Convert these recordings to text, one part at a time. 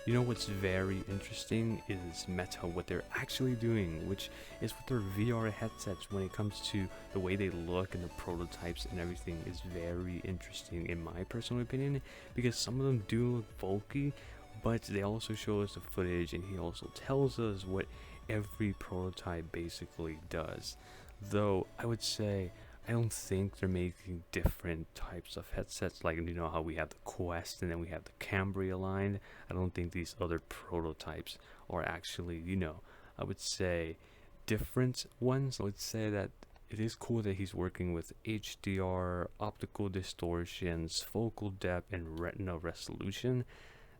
You know what's very interesting is Meta, what they're actually doing, which is with their VR headsets when it comes to the way they look and the prototypes and everything is very interesting in my personal opinion, because some of them do look bulky, but they also show us the footage and he also tells us what every prototype basically does. Though I would say I don't think they're making different types of headsets, like you know how we have the Quest and then we have the Cambria line. I don't think these other prototypes are actually, I would say different ones. I would say that it is cool that he's working with HDR, optical distortions, focal depth, and retina resolution.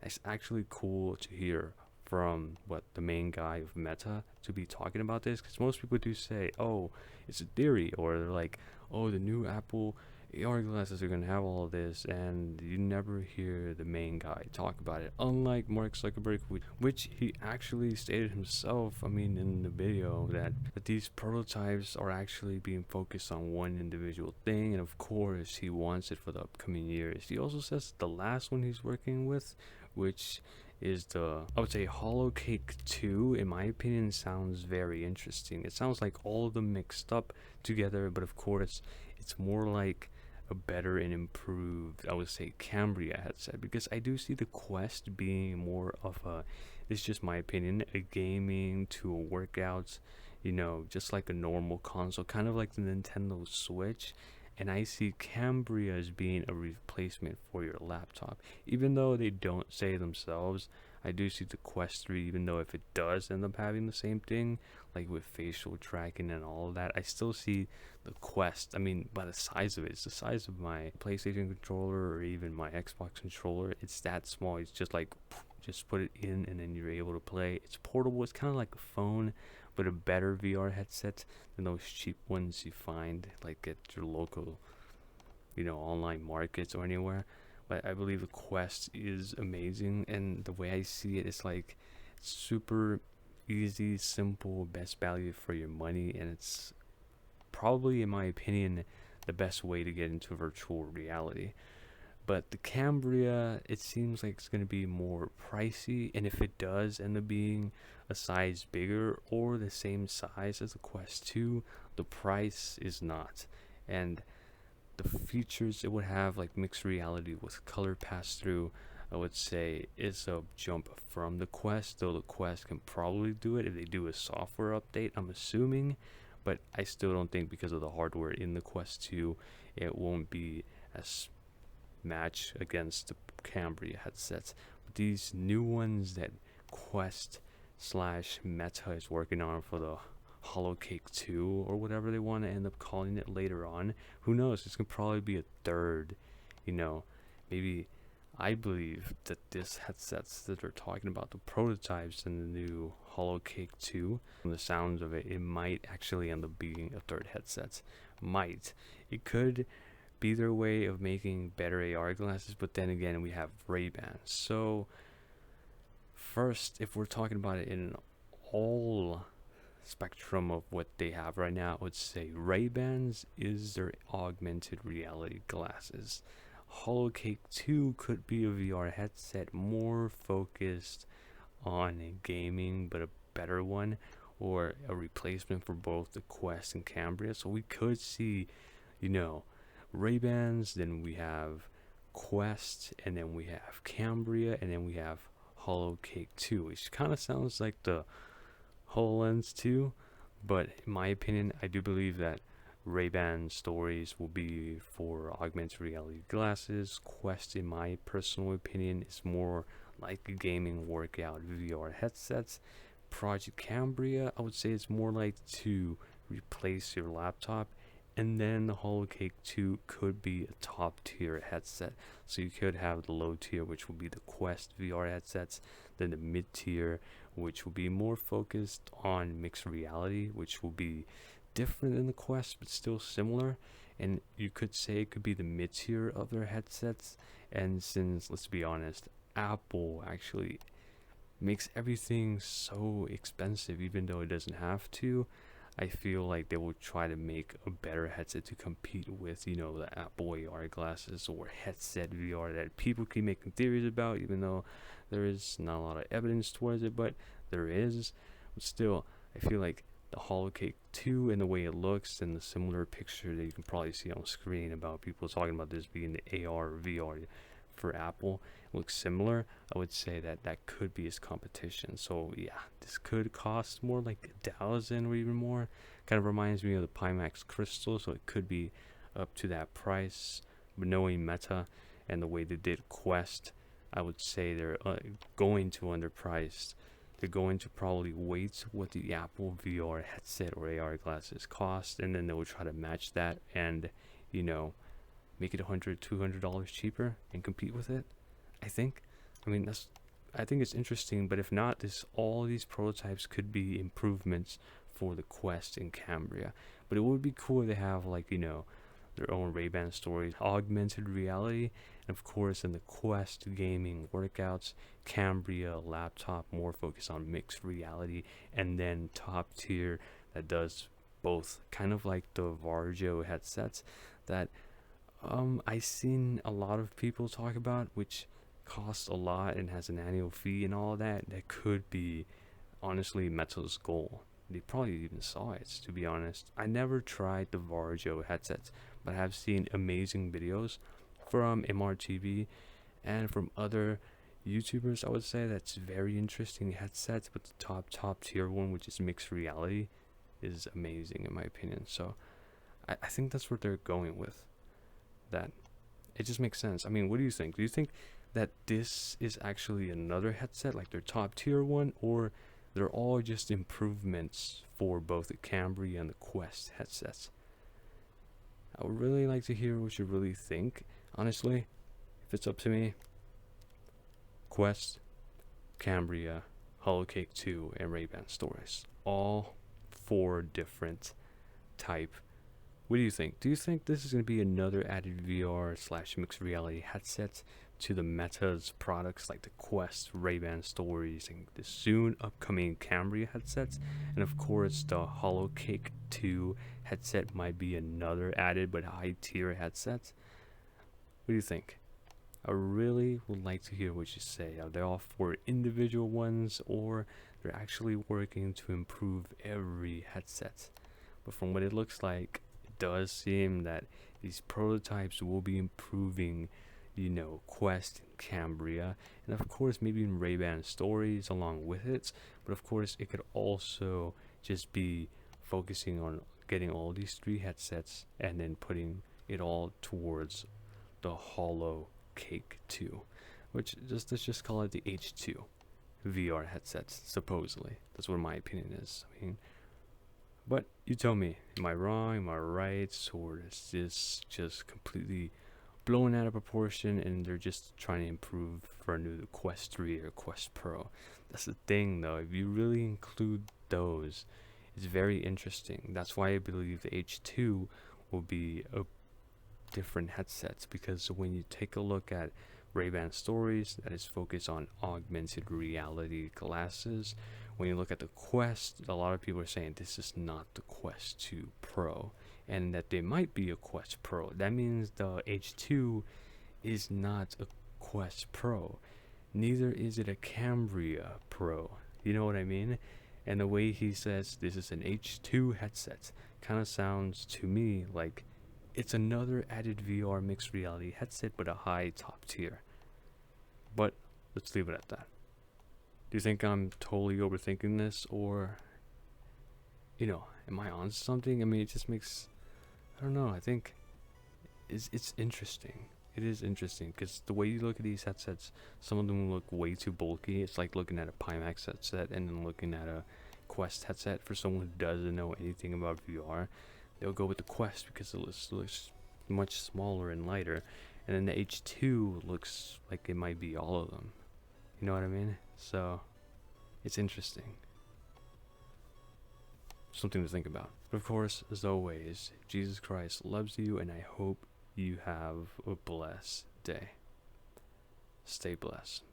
It's actually cool to hear from what the main guy of Meta to be talking about this, because most people do say, oh, it's a theory, or they're like, oh, the new Apple AR glasses are gonna have all of this, and you never hear the main guy talk about it, unlike Mark Zuckerberg, which he actually stated himself, I mean, in the video, that these prototypes are actually being focused on one individual thing, and of course he wants it for the upcoming years. He also says the last one he's working with, which is the, I would say, Holocake 2, in my opinion, sounds very interesting. It sounds like all of them mixed up together, but of course it's more like a better and improved, I would say, Cambria headset, because I do see the Quest being more of a, it's just my opinion, a gaming to a workouts, just like a normal console, kind of like the Nintendo Switch. And I see Cambria as being a replacement for your laptop. Even though they don't say themselves, I do see the Quest 3, even though if it does end up having the same thing, like with facial tracking and all of that, I still see the Quest. I mean, by the size of it, it's the size of my PlayStation controller or even my Xbox controller. It's that small. It's just like, just put it in and then you're able to play. It's portable. It's kind of like a phone, but a better VR headset than those cheap ones you find like at your local, online markets or anywhere. But I believe the Quest is amazing, and the way I see it is like super easy, simple, best value for your money, and it's probably, in my opinion, the best way to get into virtual reality. But the Cambria, it seems like it's going to be more pricey, and if it does end up being a size bigger or the same size as the Quest 2, the price is not. And the features it would have, like mixed reality with color pass through, I would say is a jump from the Quest, though the Quest can probably do it if they do a software update, I'm assuming. But I still don't think, because of the hardware in the Quest 2, it won't be as match against the Cambria headsets. But these new ones that Quest slash Meta is working on for the Holocake 2 or whatever they want to end up calling it later on, who knows? This could probably be a third, maybe. I believe that this headsets that they're talking about, the prototypes and the new Holocake 2, from the sounds of it, it might actually end up being a third headset. Might. It could be their way of making better AR glasses, but then again, we have Ray-Ban. So first, if we're talking about it in all spectrum of what they have right now, I would say Ray-Bans is their augmented reality glasses. Holocake 2 could be a VR headset more focused on gaming, but a better one, or a replacement for both the Quest and Cambria. So we could see, Ray-Bans, then we have Quest, and then we have Cambria, and then we have Holocake 2, which kind of sounds like the HoloLens 2, but in my opinion, I do believe that Ray-Ban stories will be for augmented reality glasses. Quest, in my personal opinion, is more like a gaming workout VR headsets. Project Cambria, I would say it's more like to replace your laptop. And then the Holocake 2 could be a top tier headset. So you could have the low tier, which will be the Quest VR headsets, then the mid tier, which will be more focused on mixed reality, which will be different than the Quest, but still similar. And you could say it could be the mid tier of their headsets. And since, let's be honest, Apple actually makes everything so expensive, even though it doesn't have to, I feel like they will try to make a better headset to compete with, you know, the Apple AR glasses or headset VR that people keep making theories about, even though there is not a lot of evidence towards it, but there is. But still, I feel like the Holocake 2 and the way it looks and the similar picture that you can probably see on screen about people talking about this being the AR or VR for Apple looks similar. I would say that that could be its competition. So yeah, this could cost more, like 1,000 or even more. Kind of reminds me of the Pimax Crystal, so it could be up to that price. But knowing Meta and the way they did Quest, I would say they're going to underpriced. They're going to probably wait what the Apple VR headset or AR glasses cost, and then they will try to match that and, you know, make it $100-$200 cheaper and compete with it. I think. I think it's interesting, but if not, all these prototypes could be improvements for the Quest and Cambria. But it would be cool to have, like, you know, their own Ray-Ban stories, augmented reality, and of course in the Quest gaming workouts, Cambria laptop more focused on mixed reality, and then top tier that does both, kind of like the Varjo headsets that I've seen a lot of people talk about, which costs a lot and has an annual fee and all that. That could be honestly Meta's goal. They probably even saw it, to be honest. I never tried the Varjo headsets, but I have seen amazing videos from MRTV and from other YouTubers. I would say that's very interesting headsets, but the top tier one, which is mixed reality, is amazing in my opinion. So I think that's what they're going with. That it just makes sense. I mean, what do you think? Do you think that this is actually another headset, like their top tier one, or they're all just improvements for both the Cambria and the Quest headsets? I would really like to hear what you really think. Honestly, if it's up to me, Quest, Cambria, Holocake 2, and Ray-Ban stories, all 4 different type. What do you think? Do you think this is going to be another added VR/mixed reality headset to the Meta's products like the Quest, Ray-Ban stories, and the soon upcoming Cambria headsets? And of course, the Holocake 2 headset might be another added but high tier headset. What do you think? I really would like to hear what you say. Are they all 4 individual ones, or they're actually working to improve every headset? But from what it looks like, does seem that these prototypes will be improving, you know, Quest and Cambria, and of course maybe in Ray-Ban stories along with it. But of course it could also just be focusing on getting all these 3 headsets and then putting it all towards the Holocake 2, which let's just call it the H2 VR headsets, supposedly. That's what my opinion is. I mean, but you tell me, am I wrong, am I right, or is this just completely blown out of proportion and they're just trying to improve for a new Quest 3 or Quest Pro? That's the thing though, if you really include those, it's very interesting. That's why I believe the H2 will be a different headsets, because when you take a look at Ray-Ban stories, that is focused on augmented reality glasses. When you look at the Quest, a lot of people are saying this is not the Quest 2 Pro, and that there might be a Quest Pro. That means the H2 is not a Quest Pro. Neither is it a Cambria Pro. You know what I mean? And the way he says this is an H2 headset kind of sounds to me like it's another added VR mixed reality headset, but a high top tier. But let's leave it at that. Do you think I'm totally overthinking this, or, you know, am I on something? I mean, it just makes, I don't know, I think it's interesting. It is interesting, because the way you look at these headsets, some of them look way too bulky. It's like looking at a Pimax headset and then looking at a Quest headset. For someone who doesn't know anything about VR, they'll go with the Quest because it looks much smaller and lighter. And then the H2 looks like it might be all of them. You know what I mean? So, it's interesting. Something to think about. But of course, as always, Jesus Christ loves you, and I hope you have a blessed day. Stay blessed.